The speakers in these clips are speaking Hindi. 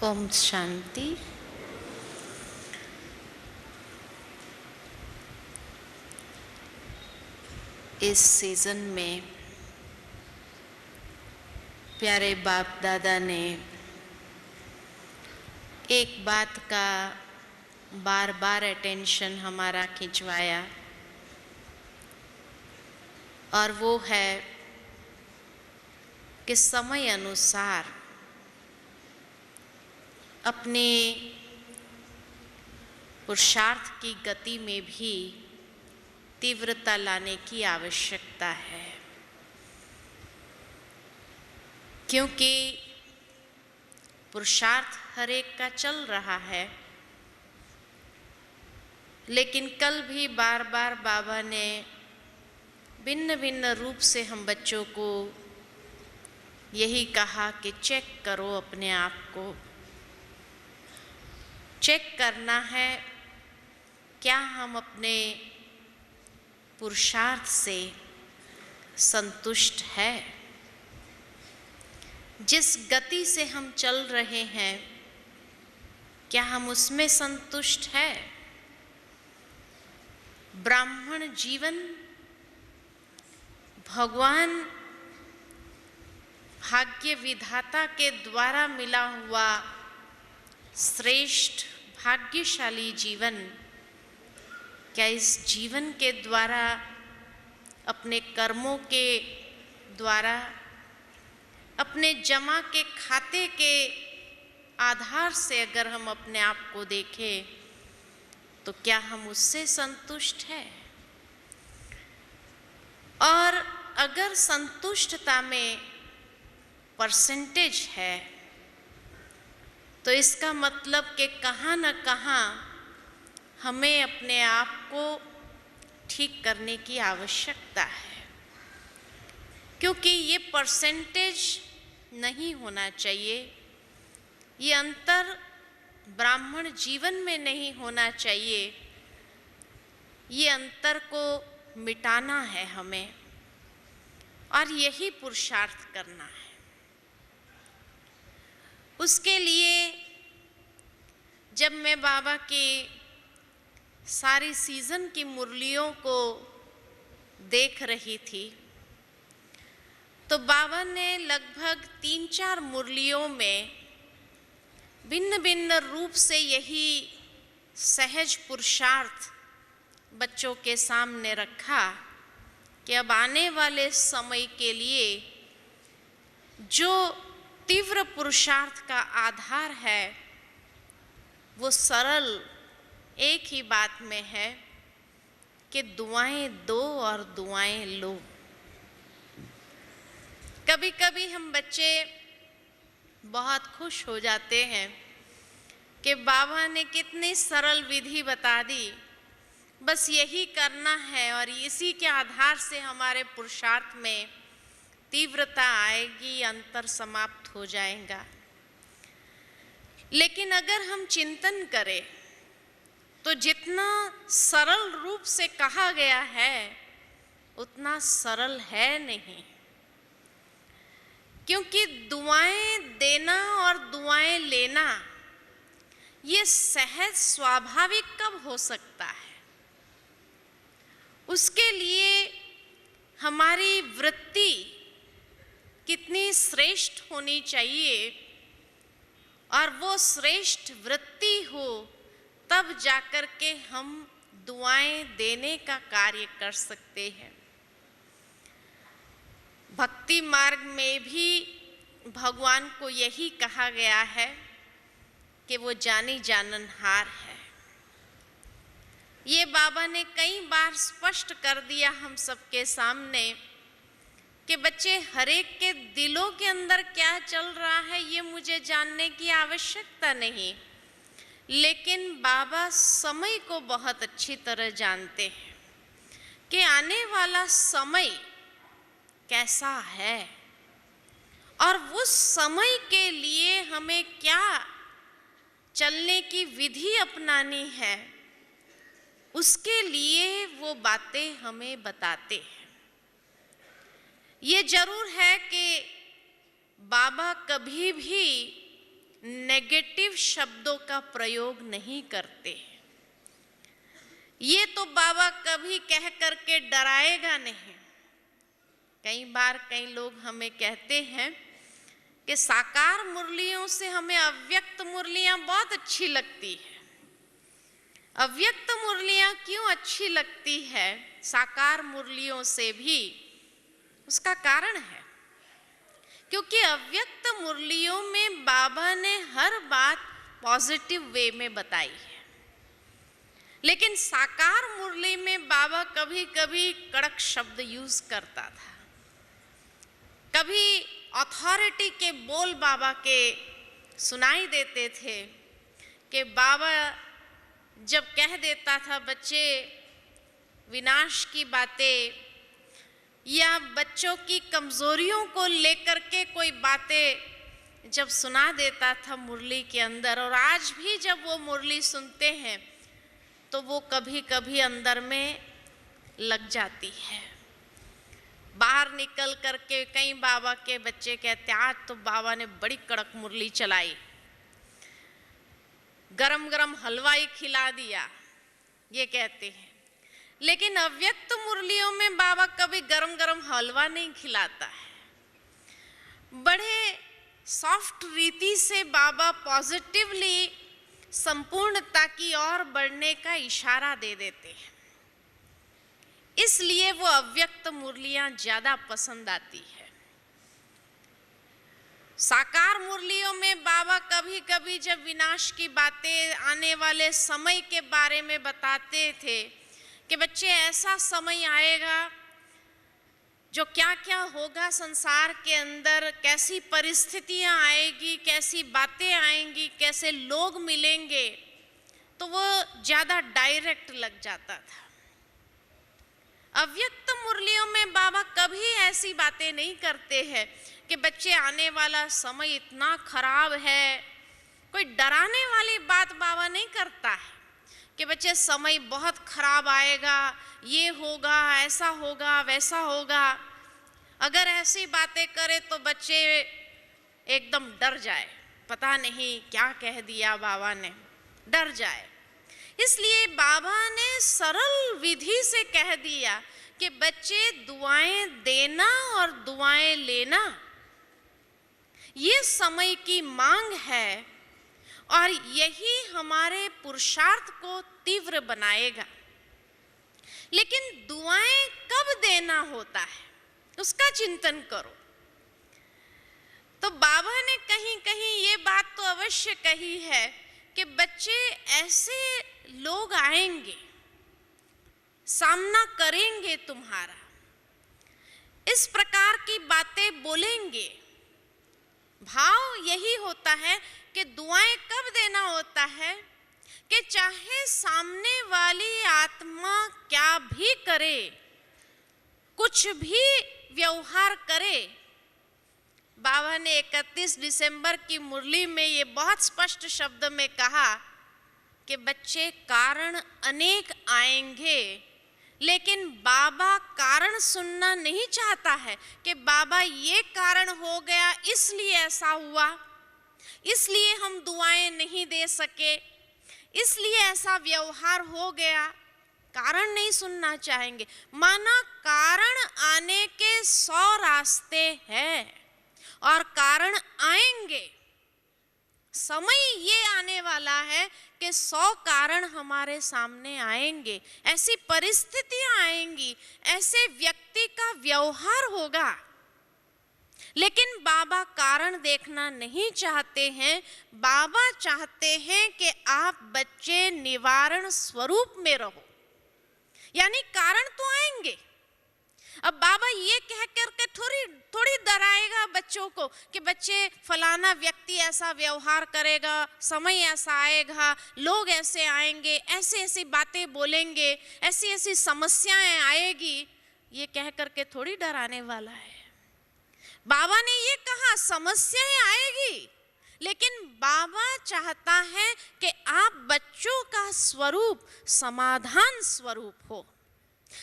ओम शांति। इस सीज़न में प्यारे बाप दादा ने एक बात का बार बार अटेंशन हमारा खिंचवाया, और वो है कि समय अनुसार अपने पुरुषार्थ की गति में भी तीव्रता लाने की आवश्यकता है, क्योंकि पुरुषार्थ हर एक का चल रहा है। लेकिन कल भी बार बार बाबा ने भिन्न भिन्न रूप से हम बच्चों को यही कहा कि चेक करो, अपने आप को चेक करना है, क्या हम अपने पुरुषार्थ से संतुष्ट है। जिस गति से हम चल रहे हैं, क्या हम उसमें संतुष्ट है। ब्राह्मण जीवन भगवान भाग्य विधाता के द्वारा मिला हुआ श्रेष्ठ भाग्यशाली जीवन, क्या इस जीवन के द्वारा, अपने कर्मों के द्वारा, अपने जमा के खाते के आधार से अगर हम अपने आप को देखें, तो क्या हम उससे संतुष्ट हैं। और अगर संतुष्टता में परसेंटेज है, तो इसका मतलब कि कहाँ न कहाँ हमें अपने आप को ठीक करने की आवश्यकता है, क्योंकि ये परसेंटेज नहीं होना चाहिए, ये अंतर ब्राह्मण जीवन में नहीं होना चाहिए। ये अंतर को मिटाना है हमें, और यही पुरुषार्थ करना है। उसके लिए जब मैं बाबा की सारी सीज़न की मुरलियों को देख रही थी, तो बाबा ने लगभग 3-4 मुरलियों में भिन्न भिन्न रूप से यही सहज पुरुषार्थ बच्चों के सामने रखा कि अब आने वाले समय के लिए जो तीव्र पुरुषार्थ का आधार है, वो सरल एक ही बात में है कि दुआएं दो और दुआएं लो। कभी कभी हम बच्चे बहुत खुश हो जाते हैं कि बाबा ने कितनी सरल विधि बता दी, बस यही करना है और इसी के आधार से हमारे पुरुषार्थ में तीव्रता आएगी, अंतर समाप्त हो जाएगा। लेकिन अगर हम चिंतन करें, तो जितना सरल रूप से कहा गया है, उतना सरल है नहीं, क्योंकि दुआएं देना और दुआएं लेना ये सहज स्वाभाविक कब हो सकता है। उसके लिए हमारी वृत्ति कितनी श्रेष्ठ होनी चाहिए, और वो श्रेष्ठ वृत्ति हो तब जाकर के हम दुआएं देने का कार्य कर सकते हैं। भक्ति मार्ग में भी भगवान को यही कहा गया है कि वो जानी जाननहार है। ये बाबा ने कई बार स्पष्ट कर दिया हम सबके सामने कि बच्चे, हर एक के दिलों के अंदर क्या चल रहा है ये मुझे जानने की आवश्यकता नहीं, लेकिन बाबा समय को बहुत अच्छी तरह जानते हैं कि आने वाला समय कैसा है, और उस समय के लिए हमें क्या चलने की विधि अपनानी है, उसके लिए वो बातें हमें बताते हैं। ये जरूर है कि बाबा कभी भी नेगेटिव शब्दों का प्रयोग नहीं करते। ये तो बाबा कभी कह करके डराएगा नहीं। कई बार कई लोग हमें कहते हैं कि साकार मुरलियों से हमें अव्यक्त मुरलियां बहुत अच्छी लगती है। अव्यक्त मुरलियां क्यों अच्छी लगती है साकार मुरलियों से भी? उसका कारण है क्योंकि अव्यक्त मुरलियों में बाबा ने हर बात पॉजिटिव वे में बताई है, लेकिन साकार मुरली में बाबा कभी कभी कड़क शब्द यूज करता था। कभी अथॉरिटी के बोल बाबा के सुनाई देते थे कि बाबा जब कह देता था बच्चे विनाश की बातें या बच्चों की कमजोरियों को लेकर के कोई बातें जब सुना देता था मुरली के अंदर, और आज भी जब वो मुरली सुनते हैं तो वो कभी कभी अंदर में लग जाती है। बाहर निकल करके कई बाबा के बच्चे कहते आज तो बाबा ने बड़ी कड़क मुरली चलाई, गरम गरम हलवा ही खिला दिया, ये कहते हैं। लेकिन अव्यक्त मुरलियों में बाबा कभी गरम गरम हलवा नहीं खिलाता है। बड़े सॉफ्ट रीति से बाबा पॉजिटिवली संपूर्णता की ओर बढ़ने का इशारा दे देते हैं, इसलिए वो अव्यक्त मुरलियां ज्यादा पसंद आती है। साकार मुरलियों में बाबा कभी कभी जब विनाश की बातें आने वाले समय के बारे में बताते थे कि बच्चे ऐसा समय आएगा जो क्या क्या होगा संसार के अंदर, कैसी परिस्थितियां आएगी, कैसी बातें आएंगी, कैसे लोग मिलेंगे, तो वो ज्यादा डायरेक्ट लग जाता था। अव्यक्त मुरलियों में बाबा कभी ऐसी बातें नहीं करते हैं कि बच्चे आने वाला समय इतना खराब है, कोई डराने वाली बात बाबा नहीं करता है कि बच्चे समय बहुत खराब आएगा, ये होगा, ऐसा होगा, वैसा होगा। अगर ऐसी बातें करे तो बच्चे एकदम डर जाए, पता नहीं क्या कह दिया बाबा ने, डर जाए। इसलिए बाबा ने सरल विधि से कह दिया कि बच्चे दुआएं देना और दुआएं लेना ये समय की मांग है और यही हमारे पुरुषार्थ को तीव्र बनाएगा। लेकिन दुआएं कब देना होता है उसका चिंतन करो। तो बाबा ने कहीं कहीं ये बात तो अवश्य कही है कि बच्चे ऐसे लोग आएंगे, सामना करेंगे तुम्हारा, इस प्रकार की बातें बोलेंगे। भाव यही होता है कि दुआएं कब देना होता है कि चाहे सामने वाली आत्मा क्या भी करे, कुछ भी व्यवहार करे। बाबा ने 31 दिसंबर की मुरली में ये बहुत स्पष्ट शब्द में कहा कि बच्चे कारण अनेक आएंगे, लेकिन बाबा कारण सुनना नहीं चाहता है कि बाबा ये कारण हो गया इसलिए ऐसा हुआ, इसलिए हम दुआएं नहीं दे सके, इसलिए ऐसा व्यवहार हो गया। कारण नहीं सुनना चाहेंगे। माना कारण आने के 100 रास्ते हैं और कारण आएंगे। समय ये आने वाला है कि 100 कारण हमारे सामने आएंगे, ऐसी परिस्थितियां आएंगी, ऐसे व्यक्ति का व्यवहार होगा। लेकिन बाबा कारण देखना नहीं चाहते हैं। बाबा चाहते हैं कि आप बच्चे निवारण स्वरूप में रहो, यानी कारण तो आएंगे। अब बाबा ये कह करके थोड़ी डराएगा बच्चों को कि बच्चे फलाना व्यक्ति ऐसा व्यवहार करेगा, समय ऐसा आएगा, लोग ऐसे आएंगे, ऐसे ऐसी बातें बोलेंगे, ऐसी ऐसी समस्याएं आएगी, ये कह करके थोड़ी डराने वाला है। बाबा ने ये कहा समस्याएं आएगी, लेकिन बाबा चाहता है कि आप बच्चों का स्वरूप समाधान स्वरूप हो।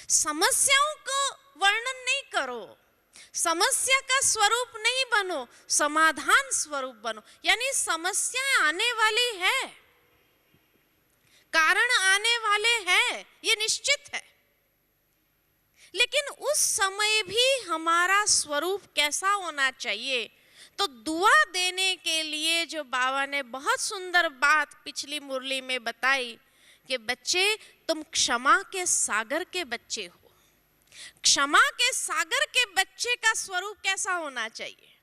समस्याओं को वर्णन नहीं करो, समस्या का स्वरूप नहीं बनो, समाधान स्वरूप बनो। यानी समस्याएं आने वाली है, कारण आने वाले हैं, ये निश्चित है, लेकिन उस समय भी हमारा स्वरूप कैसा होना चाहिए। तो दुआ देने के लिए जो बाबा ने बहुत सुंदर बात पिछली मुरली में बताई कि बच्चे तुम क्षमा के सागर के बच्चे हो। क्षमा के सागर के बच्चे का स्वरूप कैसा होना चाहिए?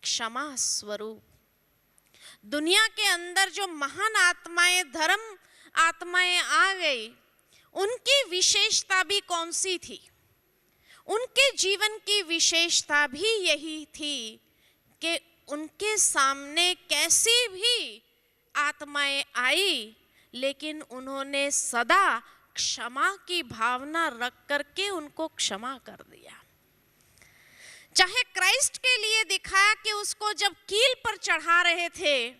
क्षमा स्वरूप। दुनिया के अंदर जो महान आत्माएं, धर्म आत्माएं आ गई, उनकी विशेषता भी कौन सी थी? उनके जीवन की विशेषता भी यही थी कि उनके सामने कैसी भी आत्माएं आई, लेकिन उन्होंने सदा क्षमा की भावना रख करके उनको क्षमा कर दिया। चाहे क्राइस्ट के लिए दिखाया कि उसको जब कील पर चढ़ा रहे थे,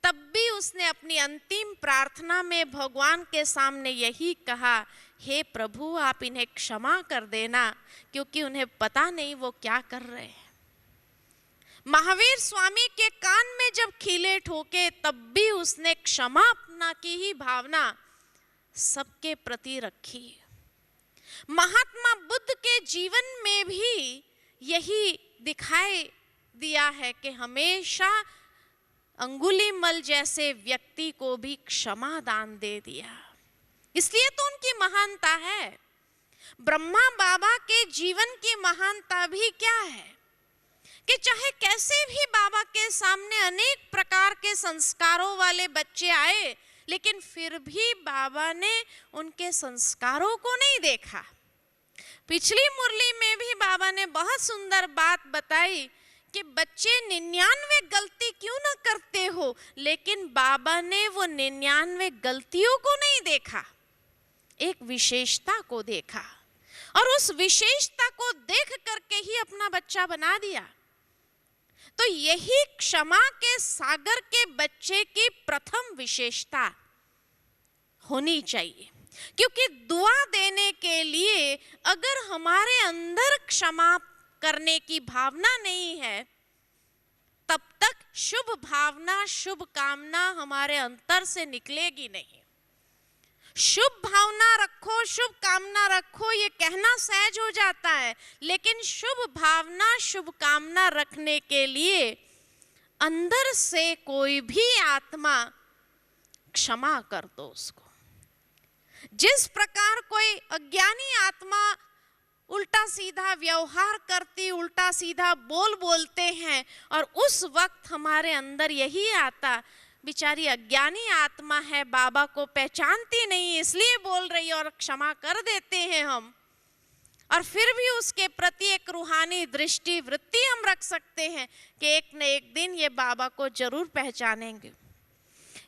तब भी उसने अपनी अंतिम प्रार्थना में भगवान के सामने यही कहा, हे प्रभु आप इन्हें क्षमा कर देना, क्योंकि उन्हें पता नहीं वो क्या कर रहे हैं। महावीर स्वामी के कान में जब खीले ठोके, तब भी उसने क्षमा अपना की ही भावना सबके प्रति रखी। महात्मा बुद्ध के जीवन में भी यही दिखाई दिया है कि हमेशा अंगुलीमल जैसे व्यक्ति को भी क्षमा दान दे दिया, इसलिए तो उनकी महानता है। ब्रह्मा बाबा के जीवन की महानता भी क्या है कि चाहे कैसे भी बाबा के सामने अनेक प्रकार के संस्कारों वाले बच्चे आए, लेकिन फिर भी बाबा ने उनके संस्कारों को नहीं देखा। पिछली मुरली में भी बाबा ने बहुत सुंदर बात बताई कि बच्चे 99 गलती क्यों ना करते हो, लेकिन बाबा ने वो 99 गलतियों को नहीं देखा, एक विशेषता को देखा, और उस विशेषता को देख करके ही अपना बच्चा बना दिया। तो यही क्षमा के सागर के बच्चे की प्रथम विशेषता होनी चाहिए, क्योंकि दुआ देने के लिए अगर हमारे अंदर क्षमा करने की भावना नहीं है, तब तक शुभ भावना, शुभ कामना हमारे अंतर से निकलेगी नहीं। शुभ भावना रखो, शुभ कामना रखो, ये कहना सहज हो जाता है, लेकिन शुभ भावना, शुभ कामना रखने के लिए अंदर से कोई भी आत्मा क्षमा कर दो उसको। जिस प्रकार कोई अज्ञानी आत्मा उल्टा सीधा व्यवहार करती, उल्टा सीधा बोलते हैं, और उस वक्त हमारे अंदर यही आता, बेचारी अज्ञानी आत्मा है, बाबा को पहचानती नहीं इसलिए बोल रही है, और क्षमा कर देते हैं हम, और फिर भी उसके प्रति एक रूहानी दृष्टि वृत्ति हम रख सकते हैं कि एक न एक दिन ये बाबा को जरूर पहचानेंगे।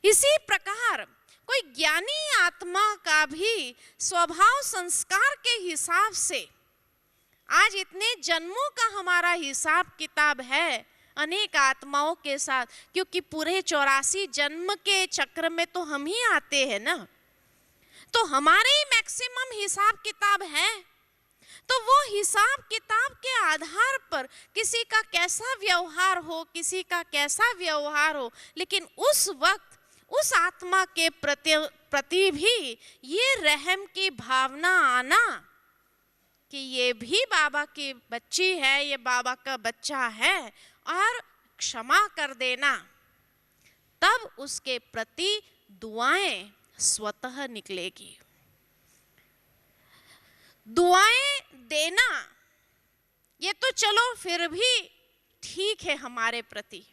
इसी प्रकार कोई ज्ञानी आत्मा का भी स्वभाव संस्कार के हिसाब से, आज इतने जन्मों का हमारा हिसाब किताब है अनेक आत्माओं के साथ, क्योंकि पूरे 84 जन्म के चक्र में तो हम ही आते हैं ना, तो हमारे ही मैक्सिमम हिसाब किताब है। तो वो हिसाब किताब के आधार पर किसी का कैसा व्यवहार हो, किसी का कैसा व्यवहार हो, लेकिन उस वक्त उस आत्मा के प्रति भी ये रहम की भावना आना कि ये भी बाबा की बच्ची है, ये बाबा का बच्चा है, और क्षमा कर देना, तब उसके प्रति दुआएं स्वतः निकलेगी। दुआएं देना ये तो चलो फिर भी ठीक है हमारे प्रति,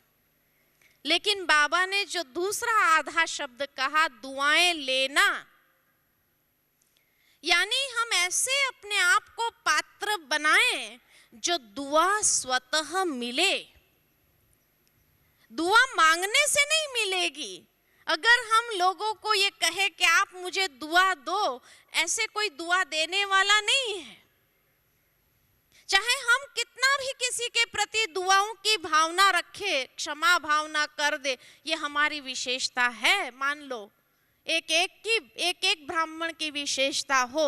लेकिन बाबा ने जो दूसरा आधा शब्द कहा, दुआएं लेना, यानी हम ऐसे अपने आप को पात्र बनाएं जो दुआ स्वतः मिले। दुआ मांगने से नहीं मिलेगी। अगर हम लोगों को ये कहे कि आप मुझे दुआ दो, ऐसे कोई दुआ देने वाला नहीं है। चाहे हम कितना भी किसी के प्रति दुआओं की भावना रखे, क्षमा भावना कर दे, ये हमारी विशेषता है। मान लो एक एक ब्राह्मण की विशेषता हो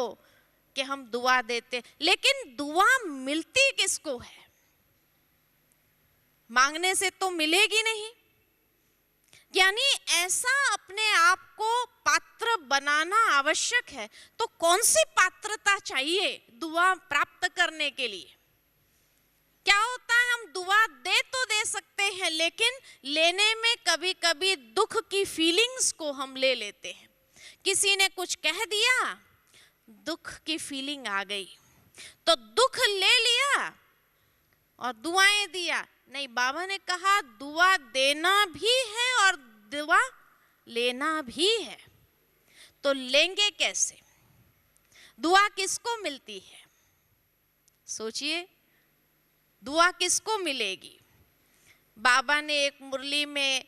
कि हम दुआ देते, लेकिन दुआ मिलती किसको है? मांगने से तो मिलेगी नहीं। यानी ऐसा अपने आप को पात्र बनाना आवश्यक है। तो कौन सी पात्रता चाहिए दुआ प्राप्त करने के लिए? क्या होता है, हम दुआ दे तो दे सकते हैं, लेकिन लेने में कभी कभी दुख की फीलिंग्स को हम ले लेते हैं। किसी ने कुछ कह दिया, दुख की फीलिंग आ गई, तो दुख ले लिया और दुआएं दिया। नहीं, बाबा ने कहा दुआ देना भी है और दुआ लेना भी है। तो लेंगे कैसे? दुआ किसको मिलती है? सोचिए, दुआ किसको मिलेगी? बाबा ने एक मुरली में,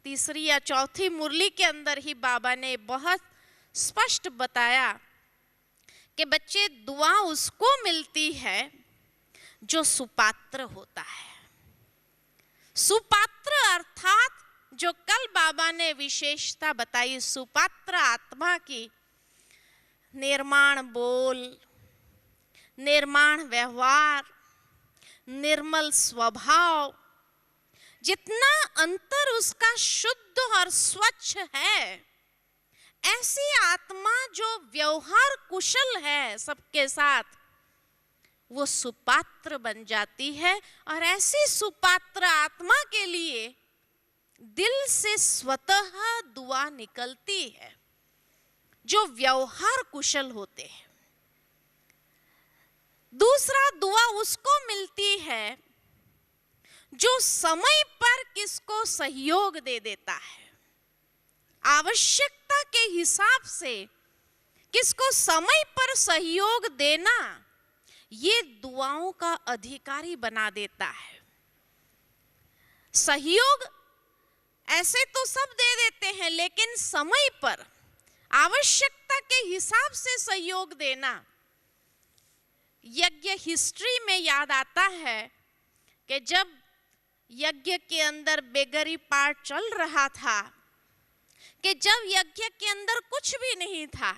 तीसरी या चौथी मुरली के अंदर ही बाबा ने बहुत स्पष्ट बताया कि बच्चे, दुआ उसको मिलती है जो सुपात्र होता है। सुपात्र अर्थात जो कल बाबा ने विशेषता बताई सुपात्र आत्मा की, निर्माण बोल, निर्माण व्यवहार, निर्मल स्वभाव, जितना अंतर उसका शुद्ध और स्वच्छ है, ऐसी आत्मा जो व्यवहार कुशल है सबके साथ, वो सुपात्र बन जाती है। और ऐसी सुपात्र आत्मा के लिए दिल से स्वतः दुआ निकलती है, जो व्यवहार कुशल होते हैं। दूसरा, दुआ उसको मिलती है जो समय पर किसको सहयोग दे देता है, आवश्यकता के हिसाब से किसको समय पर सहयोग देना, ये दुआओं का अधिकारी बना देता है। सहयोग ऐसे तो सब दे देते हैं, लेकिन समय पर आवश्यकता के हिसाब से सहयोग देना। यज्ञ हिस्ट्री में याद आता है कि जब यज्ञ के अंदर बेगरी पार्ट चल रहा था, कि जब यज्ञ के अंदर कुछ भी नहीं था,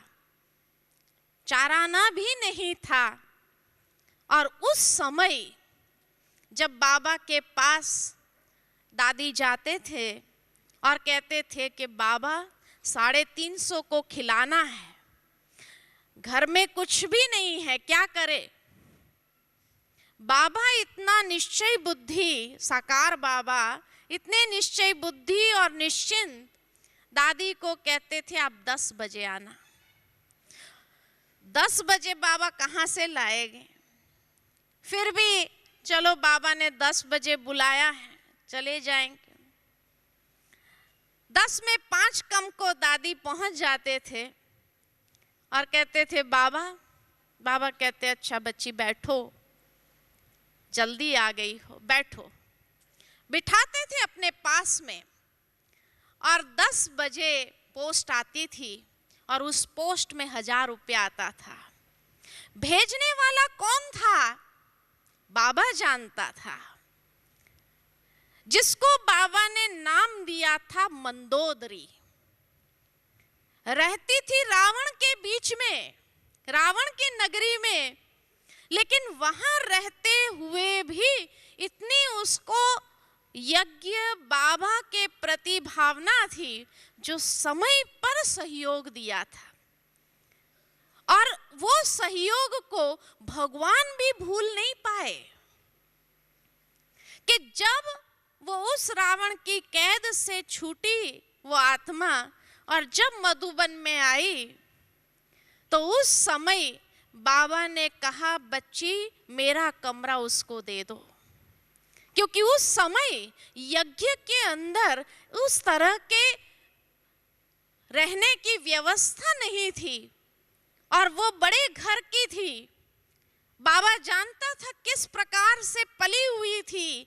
चाराना भी नहीं था, और उस समय जब बाबा के पास दादी जाते थे और कहते थे कि बाबा 350 को खिलाना है, घर में कुछ भी नहीं है, क्या करे? बाबा इतना निश्चय बुद्धि, साकार बाबा इतने निश्चय बुद्धि और निश्चिंत, दादी को कहते थे आप 10 बजे आना। 10 बजे बाबा कहाँ से लाएंगे? फिर भी चलो, बाबा ने 10 बजे बुलाया है, चले जाएंगे। 10 में 5 कम को दादी पहुंच जाते थे और कहते थे बाबा। बाबा कहते अच्छा बच्ची बैठो, जल्दी आ गई हो, बैठो। बिठाते थे अपने पास में, और 10 बजे पोस्ट आती थी और उस पोस्ट में 1000 रुपया आता था। भेजने वाला कौन था? बाबा जानता था, जिसको बाबा ने नाम दिया था मंदोदरी। रहती थी रावण के बीच में, रावण की नगरी में, लेकिन वहां रहते हुए भी इतनी उसको यज्ञ बाबा के प्रति भावना थी, जो समय पर सहयोग दिया था। और वो सहयोग को भगवान भी भूल नहीं पाए कि जब वो उस रावण की कैद से छूटी वो आत्मा, और जब मधुबन में आई, तो उस समय बाबा ने कहा बच्ची मेरा कमरा उसको दे दो, क्योंकि उस समय यज्ञ के अंदर उस तरह के रहने की व्यवस्था नहीं थी, और वो बड़े घर की थी। बाबा जानता था किस प्रकार से पली हुई थी,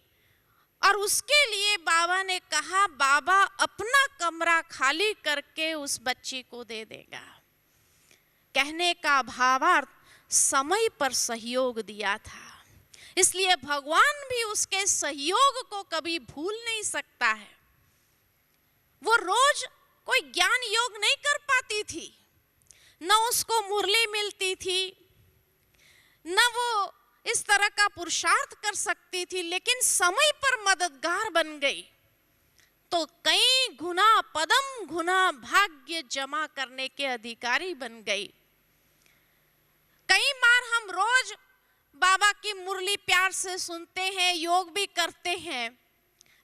और उसके लिए बाबा ने कहा बाबा अपना कमरा खाली करके उस बच्ची को दे देगा। कहने का भावार्थ समय पर सहयोग दिया था, इसलिए भगवान भी उसके सहयोग को कभी भूल नहीं सकता है। वो रोज कोई ज्ञान योग नहीं कर पाती थी, न उसको मुरली मिलती थी, न वो इस तरह का पुरुषार्थ कर सकती थी, लेकिन समय पर मददगार बन गई तो कई गुना पदम गुना भाग्य जमा करने के अधिकारी बन गई। कई बार हम रोज बाबा की मुरली प्यार से सुनते हैं, योग भी करते हैं,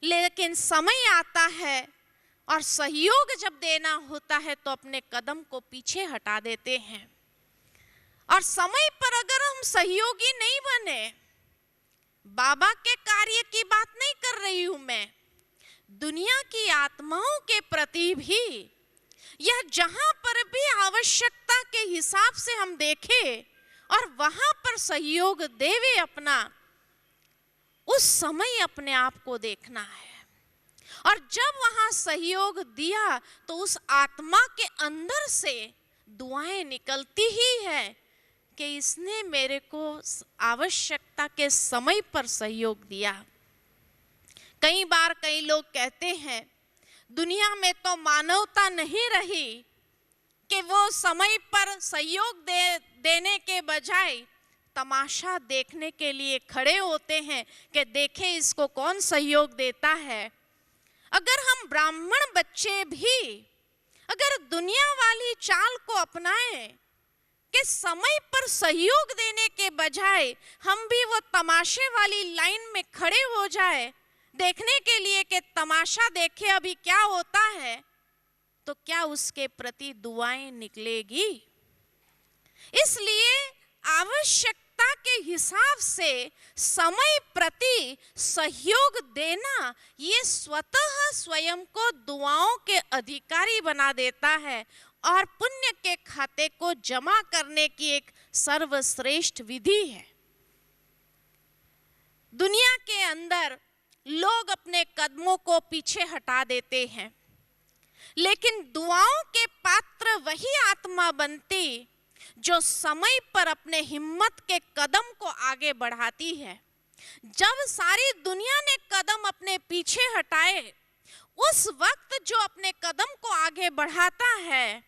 लेकिन समय आता है और सहयोग जब देना होता है तो अपने कदम को पीछे हटा देते हैं। और समय पर अगर हम सहयोगी नहीं बने, बाबा के कार्य की बात नहीं कर रही हूं मैं, दुनिया की आत्माओं के प्रति भी, यह जहां पर भी आवश्यकता के हिसाब से हम देखें और वहां पर सहयोग देवे अपना, उस समय अपने आप को देखना है। और जब वहां सहयोग दिया तो उस आत्मा के अंदर से दुआएं निकलती ही है कि इसने मेरे को आवश्यकता के समय पर सहयोग दिया। कई बार कई लोग कहते हैं दुनिया में तो मानवता नहीं रही कि वो समय पर सहयोग देने के बजाय तमाशा देखने के लिए खड़े होते हैं कि देखें इसको कौन सहयोग देता है। अगर हम ब्राह्मण बच्चे भी अगर दुनिया वाली चाल को अपनाएं कि समय पर सहयोग देने के बजाय हम भी वो तमाशे वाली लाइन में खड़े हो जाए देखने के लिए कि तमाशा देखे अभी क्या होता है, तो क्या उसके प्रति दुआएं निकलेगी? इसलिए आवश्यकता के हिसाब से समय प्रति सहयोग देना ये स्वतः स्वयं को दुआओं के अधिकारी बना देता है और पुण्य के खाते को जमा करने की एक सर्वश्रेष्ठ विधि है। दुनिया के अंदर लोग अपने कदमों को पीछे हटा देते हैं, लेकिन दुआओं के पात्र वही आत्मा बनती जो समय पर अपने हिम्मत के कदम को आगे बढ़ाती है। जब सारी दुनिया ने कदम अपने पीछे हटाए, उस वक्त जो अपने कदम को आगे बढ़ाता है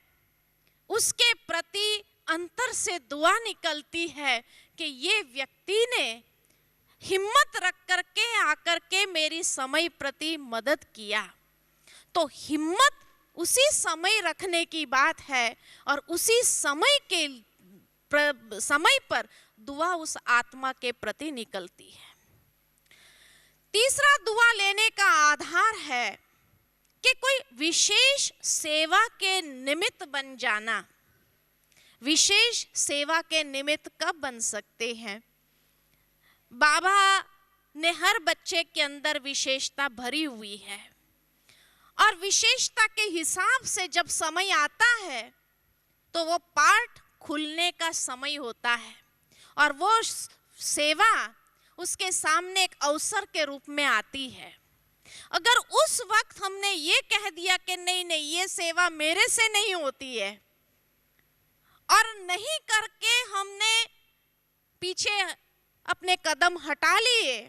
उसके प्रति अंतर से दुआ निकलती है कि ये व्यक्ति ने हिम्मत रख करके आकर के मेरी समय प्रति मदद किया। तो हिम्मत उसी समय रखने की बात है और उसी समय पर दुआ उस आत्मा के प्रति निकलती है। तीसरा दुआ लेने का आधार है कि कोई विशेष सेवा के निमित्त बन जाना। विशेष सेवा के निमित्त कब बन सकते हैं? बाबा ने हर बच्चे के अंदर विशेषता भरी हुई है और विशेषता के हिसाब से जब समय आता है तो वो पाठ खुलने का समय होता है और वो सेवा उसके सामने एक अवसर के रूप में आती है। अगर उस वक्त हमने ये कह दिया कि नहीं नहीं ये सेवा मेरे से नहीं होती है और नहीं करके हमने पीछे अपने कदम हटा लिए,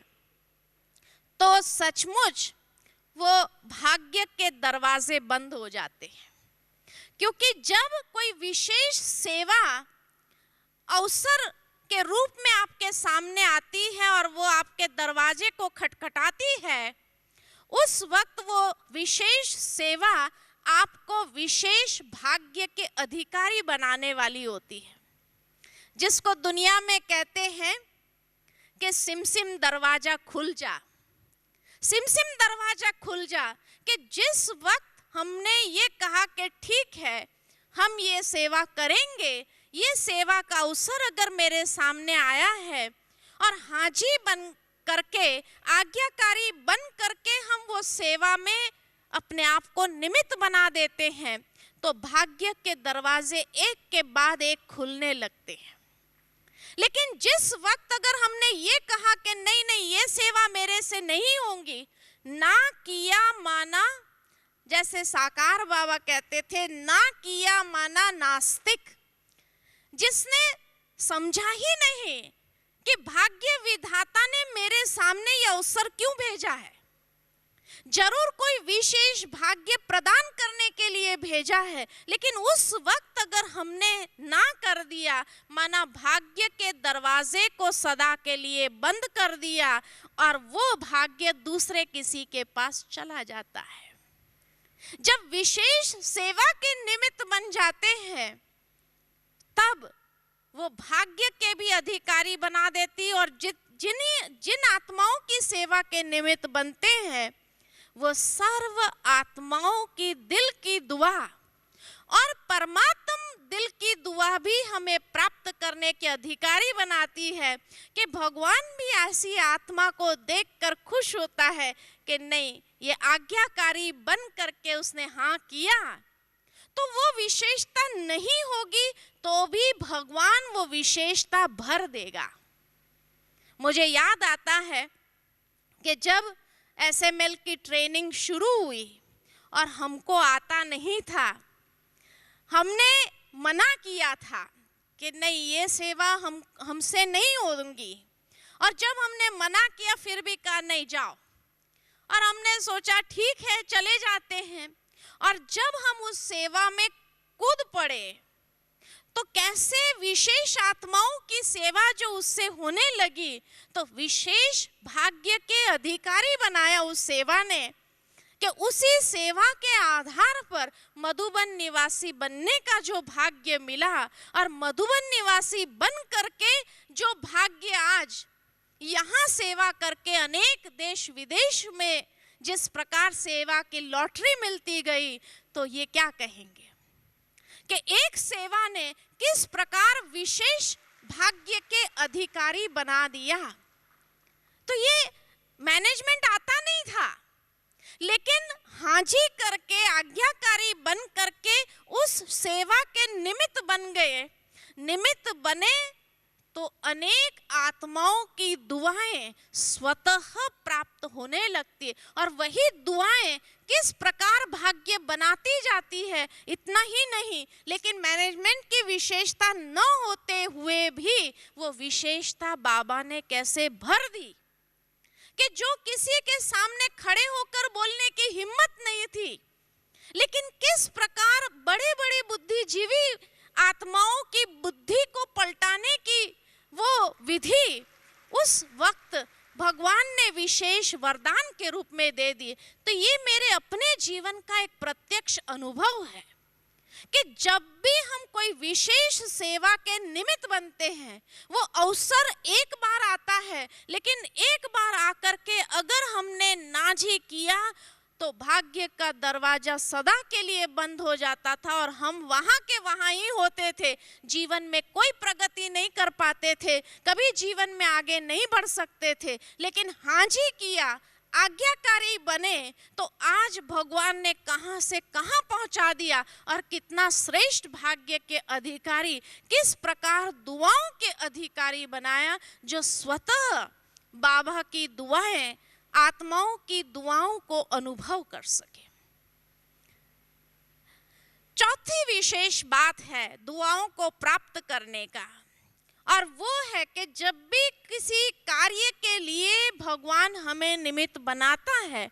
तो सचमुच वो भाग्य के दरवाजे बंद हो जाते हैं। क्योंकि जब कोई विशेष सेवा अवसर के रूप में आपके सामने आती है और वो आपके दरवाजे को खटखटाती है, उस वक्त वो विशेष सेवा आपको विशेष भाग्य के अधिकारी बनाने वाली होती है, जिसको दुनिया में कहते हैं कि सिमसिम दरवाजा खुल जा। सिमसिम दरवाजा खुल जा कि जिस वक्त हमने ये कहा कि ठीक है हम ये सेवा करेंगे, ये सेवा का अवसर अगर मेरे सामने आया है और हाजी बन करके आज्ञाकारी बन करके हम वो सेवा में अपने आप को निमित्त बना देते हैं, तो भाग्य के दरवाजे एक के बाद एक खुलने लगते हैं। लेकिन जिस वक्त अगर हमने ये कहा कि नहीं नहीं ये सेवा मेरे से नहीं होगी, ना किया माना, जैसे साकार बाबा कहते थे, ना किया माना नास्तिक। जिसने समझा ही नहीं कि भाग्य विधाता ने मेरे सामने यह अवसर क्यों भेजा है, जरूर कोई विशेष भाग्य प्रदान करने के लिए भेजा है, लेकिन उस वक्त अगर हमने ना कर दिया, माना भाग्य के दरवाजे को सदा के लिए बंद कर दिया और वो भाग्य दूसरे किसी के पास चला जाता है। जब विशेष सेवा के निमित्त बन जाते हैं, तब वो भाग्य के भी अधिकारी बना देती, और जिन आत्माओं की सेवा के निमित्त बनते हैं वो सर्व आत्माओं की दिल की दुआ और परमात्म दिल की दुआ भी हमें प्राप्त करने के अधिकारी बनाती है कि भगवान भी ऐसी आत्मा को देखकर खुश होता है कि नहीं, ये आज्ञाकारी बन करके उसने हाँ किया। तो वो विशेषता नहीं होगी तो भी भगवान वो विशेषता भर देगा। मुझे याद आता है कि जब एसएमएल की ट्रेनिंग शुरू हुई और हमको आता नहीं था, हमने मना किया था कि नहीं, ये सेवा हमसे नहीं होगी, और जब हमने मना किया फिर भी कहा नहीं जाओ, और हमने सोचा ठीक है चले जाते हैं। और जब हम उस सेवा में कूद पड़े तो कैसे विशेष आत्माओं की सेवा जो उससे होने लगी, तो विशेष भाग्य के अधिकारी बनाया उस सेवा ने कि उसी सेवा के आधार पर मधुबन निवासी बनने का जो भाग्य मिला, और मधुबन निवासी बन करके जो भाग्य आज यहाँ सेवा करके अनेक देश विदेश में जिस प्रकार सेवा की लॉटरी मिलती गई, तो ये क्या कहेंगे कि एक सेवा ने किस प्रकार विशेष भाग्य के अधिकारी बना दिया। तो ये मैनेजमेंट आता नहीं था, लेकिन हाजी करके आज्ञाकारी बन करके उस सेवा के निमित्त बन गए। निमित्त बने तो अनेक आत्माओं की दुआएं स्वतः प्राप्त होने लगती है, और वही दुआएं किस प्रकार भाग्य बनाती जाती है। इतना ही नहीं, लेकिन मैनेजमेंट की विशेषता न होते हुए भी वो विशेषता बाबा ने कैसे भर दी कि जो किसी के सामने खड़े होकर बोलने की हिम्मत नहीं थी, लेकिन किस प्रकार बड़े बड़े बुद्धिजीवी आत्माओं की बुद्धि को पलटाने की वो विधि उस वक्त भगवान ने विशेष वरदान के रूप में दे दी। तो ये मेरे अपने जीवन का एक प्रत्यक्ष अनुभव है कि जब भी हम कोई विशेष सेवा के निमित्त बनते हैं, वो अवसर एक बार आता है, लेकिन एक बार आकर के अगर हमने नाजी किया तो भाग्य का दरवाजा सदा के लिए बंद हो जाता था और हम वहां के वहां ही होते थे। जीवन में कोई प्रगति नहीं कर पाते थे, कभी जीवन में आगे नहीं बढ़ सकते थे। लेकिन हाजी किया, आज्ञाकारी बने, तो आज भगवान ने कहां से कहां पहुंचा दिया, और कितना श्रेष्ठ भाग्य के अधिकारी, किस प्रकार दुआओं के अधिकारी बनाया, जो स्वतः बाबा की दुआएं, आत्माओं की दुआओं को अनुभव कर सके। चौथी विशेष बात है दुआओं को प्राप्त करने का, और वो है कि जब भी किसी कार्य के लिए भगवान हमें निमित्त बनाता है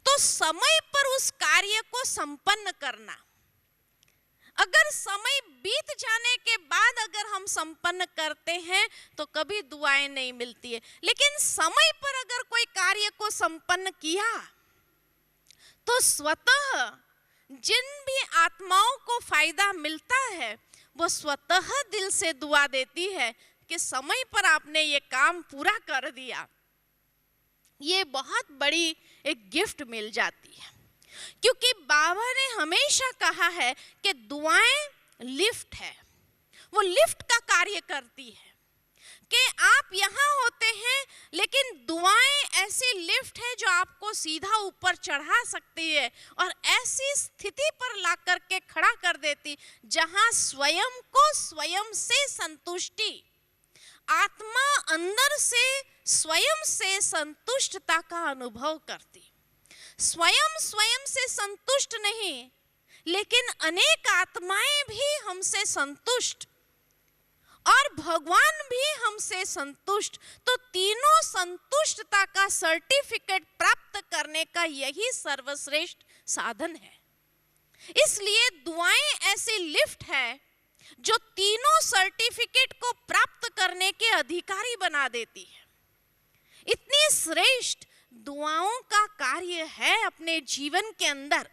तो समय पर उस कार्य को संपन्न करना। अगर समय बीत जाने के बाद अगर हम संपन्न करते हैं तो कभी दुआएं नहीं मिलती है, लेकिन समय पर अगर कोई कार्य को संपन्न किया तो स्वतः जिन भी आत्माओं को फायदा मिलता है वो स्वतः दिल से दुआ देती है कि समय पर आपने ये काम पूरा कर दिया। ये बहुत बड़ी एक गिफ्ट मिल जाती है, क्योंकि बाबा ने हमेशा कहा है कि दुआएं लिफ्ट है, वो लिफ्ट का कार्य करती है कि आप यहाँ होते हैं, लेकिन दुआएं ऐसी लिफ्ट है जो आपको सीधा ऊपर चढ़ा सकती है और ऐसी स्थिति पर ला करके खड़ा कर देती जहां स्वयं को स्वयं से संतुष्टि, आत्मा अंदर से स्वयं से संतुष्टता का अनुभव करती। स्वयं से संतुष्ट नहीं, लेकिन अनेक आत्माएं भी हमसे संतुष्ट और भगवान भी हमसे संतुष्ट। तो तीनों संतुष्टता का सर्टिफिकेट प्राप्त करने का यही सर्वश्रेष्ठ साधन है। इसलिए दुआएं ऐसी लिफ्ट है जो तीनों सर्टिफिकेट को प्राप्त करने के अधिकारी बना देती है। इतनी श्रेष्ठ दुआओं का कार्य है अपने जीवन के अंदर।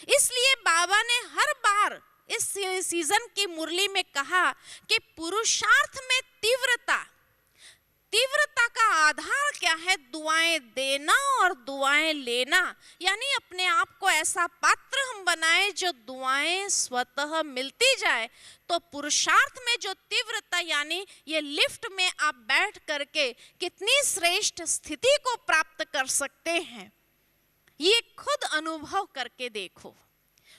इसलिए बाबा ने हर बार इस सीजन की मुरली में कहा कि पुरुषार्थ में तीव्रता का आधार क्या है? दुआएं देना और दुआएं लेना। यानी अपने आप को ऐसा पात्र हम बनाए जो दुआएं स्वतः मिलती जाए। तो पुरुषार्थ में जो तीव्रता, यानी ये लिफ्ट में आप बैठ करके कितनी श्रेष्ठ स्थिति को प्राप्त कर सकते हैं, ये खुद अनुभव करके देखो।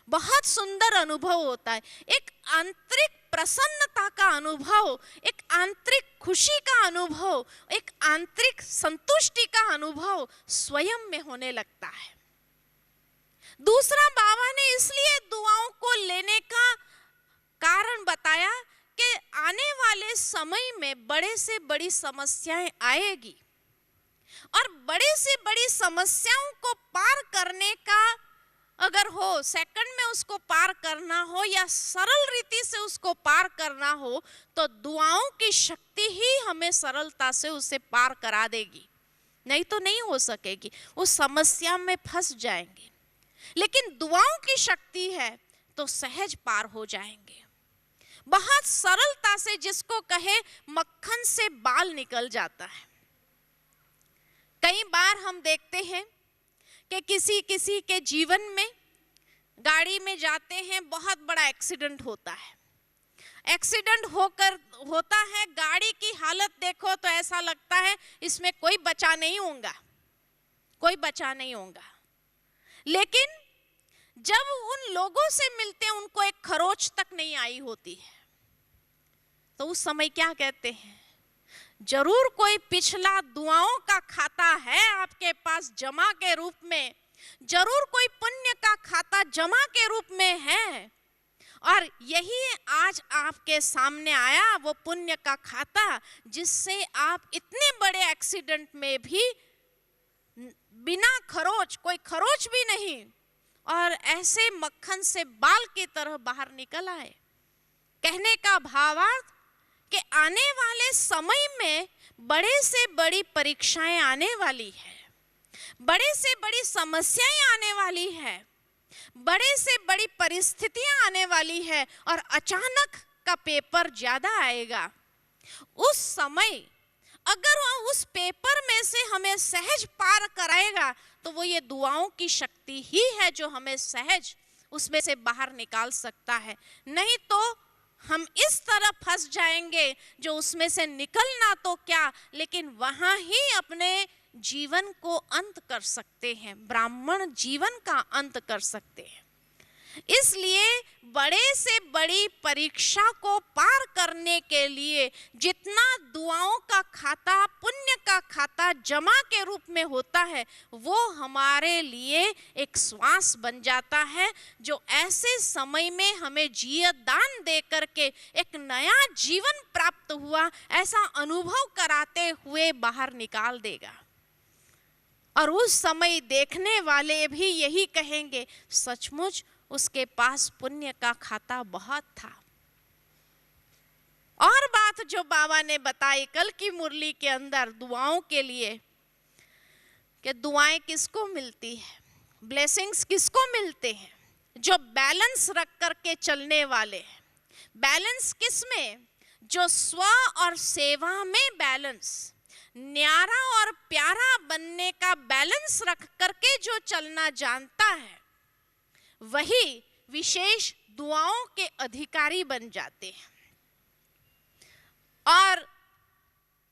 बहुत सुंदर अनुभव होता है। एक आंतरिक प्रसन्नता का अनुभव, एक आंतरिक खुशी का अनुभव, एक आंतरिक संतुष्टि का अनुभव स्वयं में होने लगता है। दूसरा, बाबा ने इसलिए दुआओं को लेने का कारण बताया कि आने वाले समय में बड़े से बड़ी समस्याएं आएगी और बड़े से बड़ी समस्याओं को पार करने का अगर हो, सेकंड में उसको पार करना हो या सरल रीति से उसको पार करना हो, तो दुआओं की शक्ति ही हमें सरलता से उसे पार करा देगी। नहीं तो नहीं हो सकेगी, उस समस्या में फंस जाएंगे। लेकिन दुआओं की शक्ति है तो सहज पार हो जाएंगे। बहुत सरलता से, जिसको कहे मक्खन से बाल निकल जाता है। कई बार हम देखते हैं कि किसी के जीवन में गाड़ी में जाते हैं, बहुत बड़ा एक्सीडेंट होता है। एक्सीडेंट होता है, गाड़ी की हालत देखो तो ऐसा लगता है इसमें कोई बचा नहीं होगा, कोई बचा नहीं होगा। लेकिन जब उन लोगों से मिलते हैं, उनको एक खरोच तक नहीं आई होती है, तो उस समय क्या कहते हैं? जरूर कोई पिछला दुआओं का खाता है आपके पास जमा के रूप में, जरूर कोई पुण्य का खाता जमा के रूप में है, और यही आज आपके सामने आया वो पुण्य का खाता, जिससे आप इतने बड़े एक्सीडेंट में भी बिना खरोच, कोई खरोच भी नहीं, और ऐसे मक्खन से बाल की तरह बाहर निकल आए। कहने का भावार्थ कि आने वाले समय में बड़े से बड़ी परीक्षाएं आने वाली है, बड़े से बड़ी समस्याएं आने वाली है, बड़े से बड़ी परिस्थितियां आने वाली है, और अचानक का पेपर ज्यादा आएगा। उस समय अगर वह उस पेपर में से हमें सहज पार कराएगा, तो वो ये दुआओं की शक्ति ही है जो हमें सहज उसमें से बाहर निकाल सकता है। नहीं तो हम इस तरह फंस जाएंगे जो उसमें से निकलना तो क्या, लेकिन वहां ही अपने जीवन को अंत कर सकते हैं, ब्राह्मण जीवन का अंत कर सकते हैं। इसलिए बड़े से बड़ी परीक्षा को पार करने के लिए जितना दुआओं का खाता, पुण्य का खाता जमा के रूप में होता है, वो हमारे लिए एक श्वास बन जाता है, जो ऐसे समय में हमें जीवन दान दे करके एक नया जीवन प्राप्त हुआ ऐसा अनुभव कराते हुए बाहर निकाल देगा। और उस समय देखने वाले भी यही कहेंगे, सचमुच उसके पास पुण्य का खाता बहुत था। और बात जो बाबा ने बताई कल की मुरली के अंदर दुआओं के लिए, कि दुआएं किसको मिलती है, ब्लेसिंग्स किसको मिलते हैं? जो बैलेंस रख करके चलने वाले हैं। बैलेंस किस में? जो स्व और सेवा में बैलेंस, न्यारा और प्यारा बनने का बैलेंस रख करके जो चलना जानता है, वही विशेष दुआओं के अधिकारी बन जाते हैं। और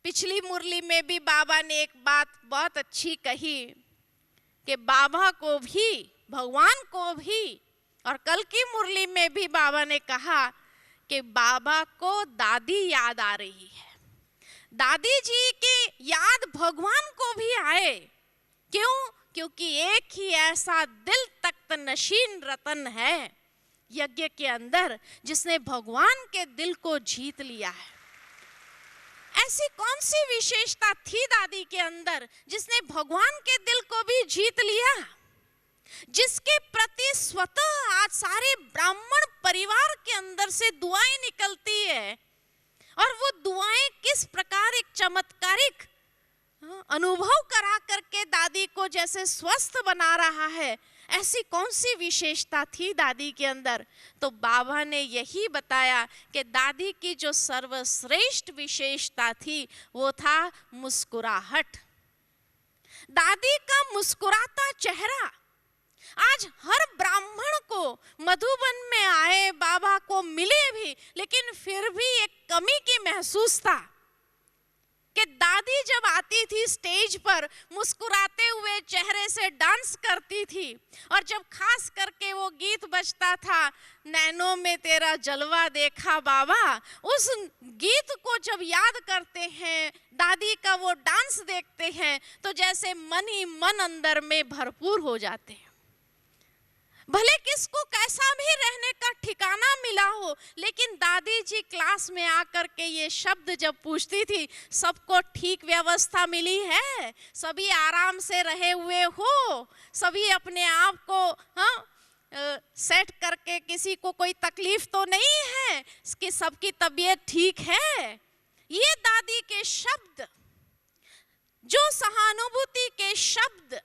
पिछली मुरली में भी बाबा ने एक बात बहुत अच्छी कही कि बाबा को भी, भगवान को भी, और कल की मुरली में भी बाबा ने कहा कि बाबा को दादी याद आ रही है। दादी जी की याद भगवान को भी आए। क्यों? क्योंकि एक ही ऐसा दिल तख्त नशीन रतन है यज्ञ के अंदर, जिसने भगवान के दिल को जीत लिया है। ऐसी कौन सी विशेषता थी दादी के अंदर जिसने भगवान के दिल को भी जीत लिया, जिसके प्रति स्वतः आज सारे ब्राह्मण परिवार के अंदर से दुआएं निकलती है, और वो दुआएं किस प्रकार एक चमत्कारिक अनुभव करा करके दादी को जैसे स्वस्थ बना रहा है। ऐसी कौन सी विशेषता थी दादी के अंदर? तो बाबा ने यही बताया कि दादी की जो सर्वश्रेष्ठ विशेषता थी वो था मुस्कुराहट। दादी का मुस्कुराता चेहरा आज हर ब्राह्मण को मधुबन में आए, बाबा को मिले भी, लेकिन फिर भी एक कमी की महसूस था कि दादी जब आती थी स्टेज पर मुस्कुराते हुए चेहरे से डांस करती थी, और जब खास करके वो गीत बजता था, नैनों में तेरा जलवा देखा बाबा, उस गीत को जब याद करते हैं, दादी का वो डांस देखते हैं, तो जैसे मन ही मन अंदर में भरपूर हो जाते हैं। भले किसको कैसा भी रहने का ठिकाना मिला हो, लेकिन दादी जी क्लास में आकर के ये शब्द जब पूछती थी, सबको ठीक व्यवस्था मिली है, सभी आराम से रहे हुए हो, सभी अपने आप को सेट करके, किसी को कोई तकलीफ तो नहीं है, कि सबकी तबीयत ठीक है। ये दादी के शब्द, जो सहानुभूति के शब्द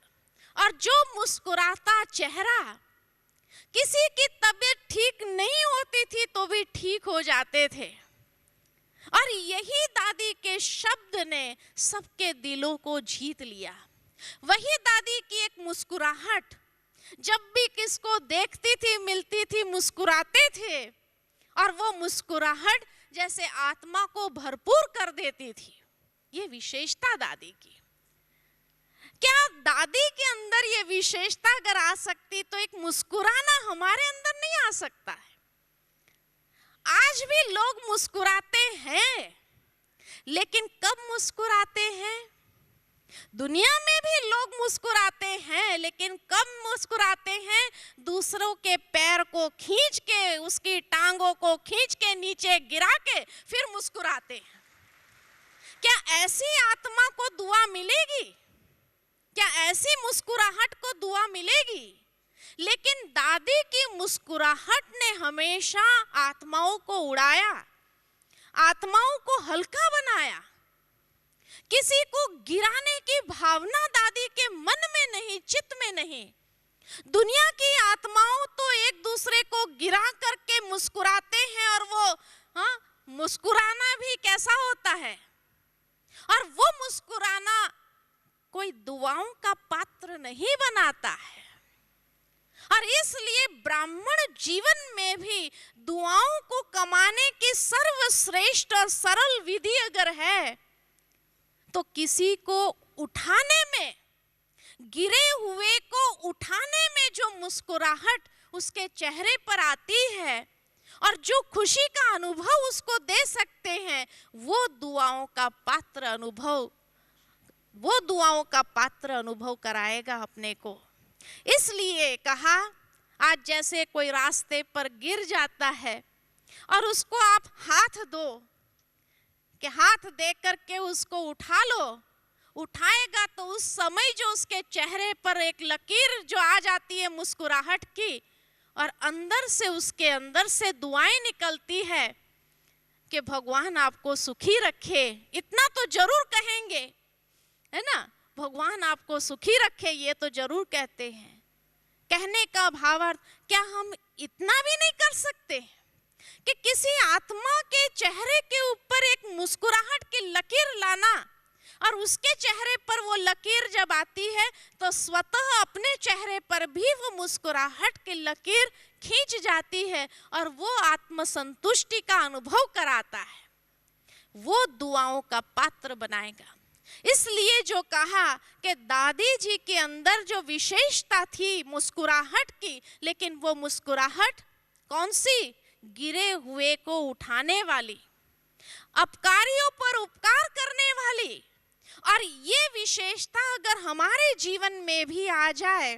और जो मुस्कुराता चेहरा, किसी की तबीयत ठीक नहीं होती थी तो भी ठीक हो जाते थे, और यही दादी के शब्द ने सबके दिलों को जीत लिया। वही दादी की एक मुस्कुराहट, जब भी किसको देखती थी, मिलती थी, मुस्कुराते थे, और वो मुस्कुराहट जैसे आत्मा को भरपूर कर देती थी। ये विशेषता दादी की। क्या दादी के अंदर ये विशेषता अगर आ सकती तो एक मुस्कुराना हमारे अंदर नहीं आ सकता है? आज भी लोग मुस्कुराते हैं, लेकिन कब मुस्कुराते हैं? दुनिया में भी लोग मुस्कुराते हैं, लेकिन कब मुस्कुराते हैं? दूसरों के पैर को खींच के, उसकी टांगों को खींच के नीचे गिरा के फिर मुस्कुराते हैं। क्या ऐसी आत्मा को दुआ मिलेगी? क्या ऐसी मुस्कुराहट को दुआ मिलेगी? लेकिन दादी की मुस्कुराहट ने हमेशा आत्माओं को उड़ाया, आत्माओं को हल्का बनाया। किसी को गिराने की भावना दादी के मन में नहीं, चित्त में नहीं। दुनिया की आत्माओं तो एक दूसरे को गिरा करके मुस्कुराते हैं, और वो मुस्कुराना भी कैसा होता है, और वो मुस्कुराना कोई दुआओं का पात्र नहीं बनाता है। और इसलिए ब्राह्मण जीवन में भी दुआओं को कमाने की सर्वश्रेष्ठ और सरल विधि अगर है, तो किसी को उठाने में, गिरे हुए को उठाने में जो मुस्कुराहट उसके चेहरे पर आती है, और जो खुशी का अनुभव उसको दे सकते हैं, वो दुआओं का पात्र अनुभव कराएगा अपने को। इसलिए कहा, आज जैसे कोई रास्ते पर गिर जाता है और उसको आप हाथ दो, कि हाथ दे करके उसको उठा लो, उठाएगा तो उस समय जो उसके चेहरे पर एक लकीर जो आ जाती है मुस्कुराहट की, और अंदर से, उसके अंदर से दुआएं निकलती है कि भगवान आपको सुखी रखे। इतना तो जरूर कहेंगे, है ना, भगवान आपको सुखी रखे, ये तो जरूर कहते हैं। कहने का भावार्थ, क्या हम इतना भी नहीं कर सकते कि किसी आत्मा के चेहरे के ऊपर एक मुस्कुराहट की लकीर लाना, और उसके चेहरे पर वो लकीर जब आती है तो स्वतः अपने चेहरे पर भी वो मुस्कुराहट की लकीर खींच जाती है, और वो आत्मसंतुष्टि का अनुभव कराता है, वो दुआओं का पात्र बनाएगा। इसलिए जो कहा कि दादी जी के अंदर जो विशेषता थी मुस्कुराहट की, लेकिन वो मुस्कुराहट कौन सी? गिरे हुए को उठाने वाली, अपकारियों पर उपकार करने वाली। और ये विशेषता अगर हमारे जीवन में भी आ जाए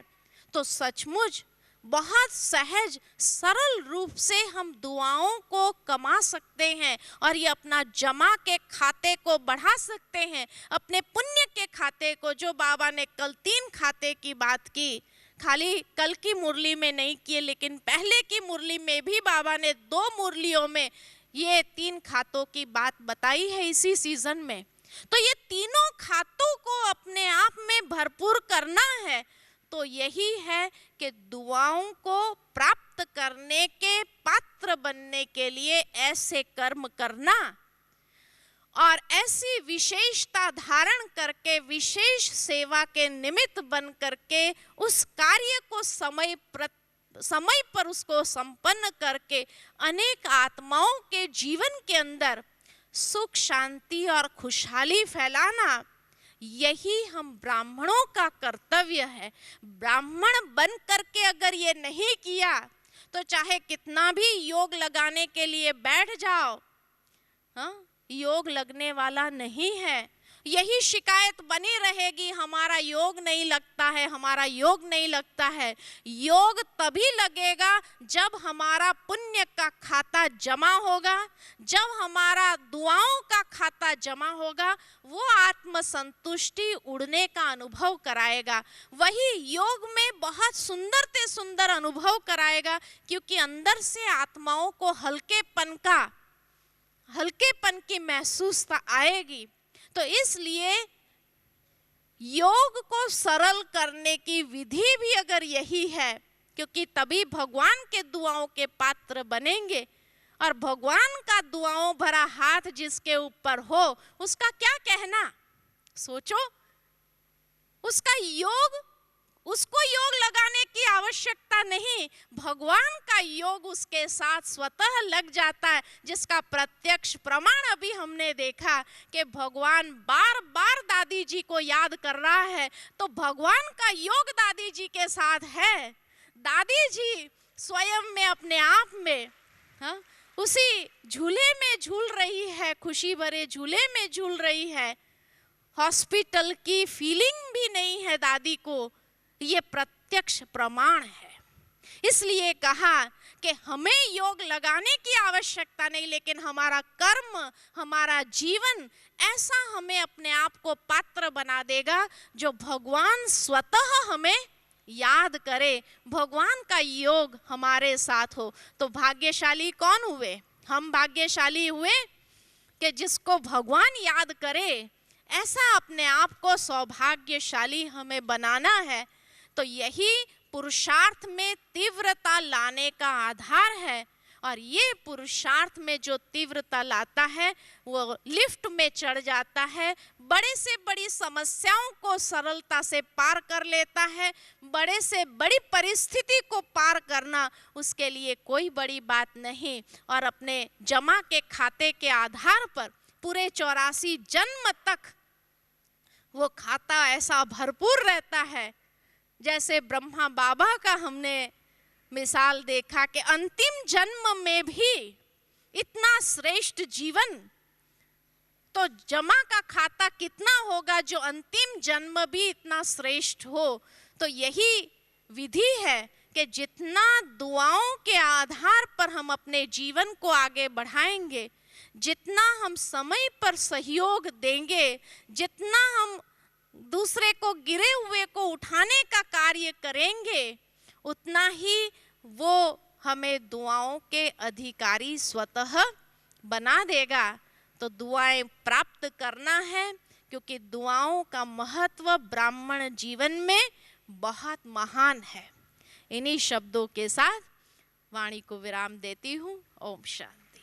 तो सचमुच बहुत सहज सरल रूप से हम दुआओं को कमा सकते हैं और ये अपना जमा के खाते को बढ़ा सकते हैं, अपने पुण्य के खाते को। जो बाबा ने कल 3 खाते की बात की, खाली कल की मुरली में नहीं किए, लेकिन पहले की मुरली में भी बाबा ने 2 मुरलियों में ये 3 खातों की बात बताई है इसी सीजन में। तो ये तीनों खातों को अपने आप में भरपूर करना है, तो यही है कि दुआओं को प्राप्त करने के पात्र बनने के लिए ऐसे कर्म करना और ऐसी विशेषता धारण करके विशेष सेवा के निमित्त बन करके उस कार्य को समय पर उसको संपन्न करके अनेक आत्माओं के जीवन के अंदर सुख शांति और खुशहाली फैलाना, यही हम ब्राह्मणों का कर्तव्य है। ब्राह्मण बन करके अगर ये नहीं किया तो चाहे कितना भी योग लगाने के लिए बैठ जाओ, हाँ, योग लगने वाला नहीं है। यही शिकायत बनी रहेगी, हमारा योग नहीं लगता है, हमारा योग नहीं लगता है। योग तभी लगेगा जब हमारा पुण्य का खाता जमा होगा, जब हमारा दुआओं का खाता जमा होगा। वो आत्म संतुष्टि उड़ने का अनुभव कराएगा, वही योग में बहुत सुंदर से सुंदर अनुभव कराएगा, क्योंकि अंदर से आत्माओं को हल्केपन की महसूसता आएगी। तो इसलिए योग को सरल करने की विधि भी अगर यही है, क्योंकि तभी भगवान के दुआओं के पात्र बनेंगे। और भगवान का दुआओं भरा हाथ जिसके ऊपर हो उसका क्या कहना, सोचो। उसको योग लगाने की आवश्यकता नहीं, भगवान का योग उसके साथ स्वतः लग जाता है, जिसका प्रत्यक्ष प्रमाण अभी हमने देखा कि भगवान बार बार दादी जी को याद कर रहा है, तो भगवान का योग दादी जी के साथ है। दादी जी स्वयं में अपने आप में, हाँ, उसी झूले में झूल रही है, खुशी भरे झूले में झूल रही है। हॉस्पिटल की फीलिंग भी नहीं है दादी को, ये प्रत्यक्ष प्रमाण है। इसलिए कहा कि हमें योग लगाने की आवश्यकता नहीं, लेकिन हमारा कर्म, हमारा जीवन ऐसा हमें अपने आप को पात्र बना देगा जो भगवान स्वतः हमें याद करे, भगवान का योग हमारे साथ हो। तो भाग्यशाली कौन हुए? हम भाग्यशाली हुए कि जिसको भगवान याद करे। ऐसा अपने आप को सौभाग्यशाली हमें बनाना है। तो यही पुरुषार्थ में तीव्रता लाने का आधार है, और ये पुरुषार्थ में जो तीव्रता लाता है वो लिफ्ट में चढ़ जाता है, बड़े से बड़ी समस्याओं को सरलता से पार कर लेता है। बड़े से बड़ी परिस्थिति को पार करना उसके लिए कोई बड़ी बात नहीं, और अपने जमा के खाते के आधार पर पूरे 84 जन्म तक वो खाता ऐसा भरपूर रहता है। जैसे ब्रह्मा बाबा का हमने मिसाल देखा कि अंतिम जन्म में भी इतना श्रेष्ठ जीवन, तो जमा का खाता कितना होगा जो अंतिम जन्म भी इतना श्रेष्ठ हो। तो यही विधि है कि जितना दुआओं के आधार पर हम अपने जीवन को आगे बढ़ाएंगे, जितना हम समय पर सहयोग देंगे, जितना हम दूसरे को गिरे हुए को उठाने का कार्य करेंगे, उतना ही वो हमें दुआओं के अधिकारी स्वतः बना देगा। तो दुआएं प्राप्त करना है, क्योंकि दुआओं का महत्व ब्राह्मण जीवन में बहुत महान है। इन्हीं शब्दों के साथ वाणी को विराम देती हूँ। ओम शांति।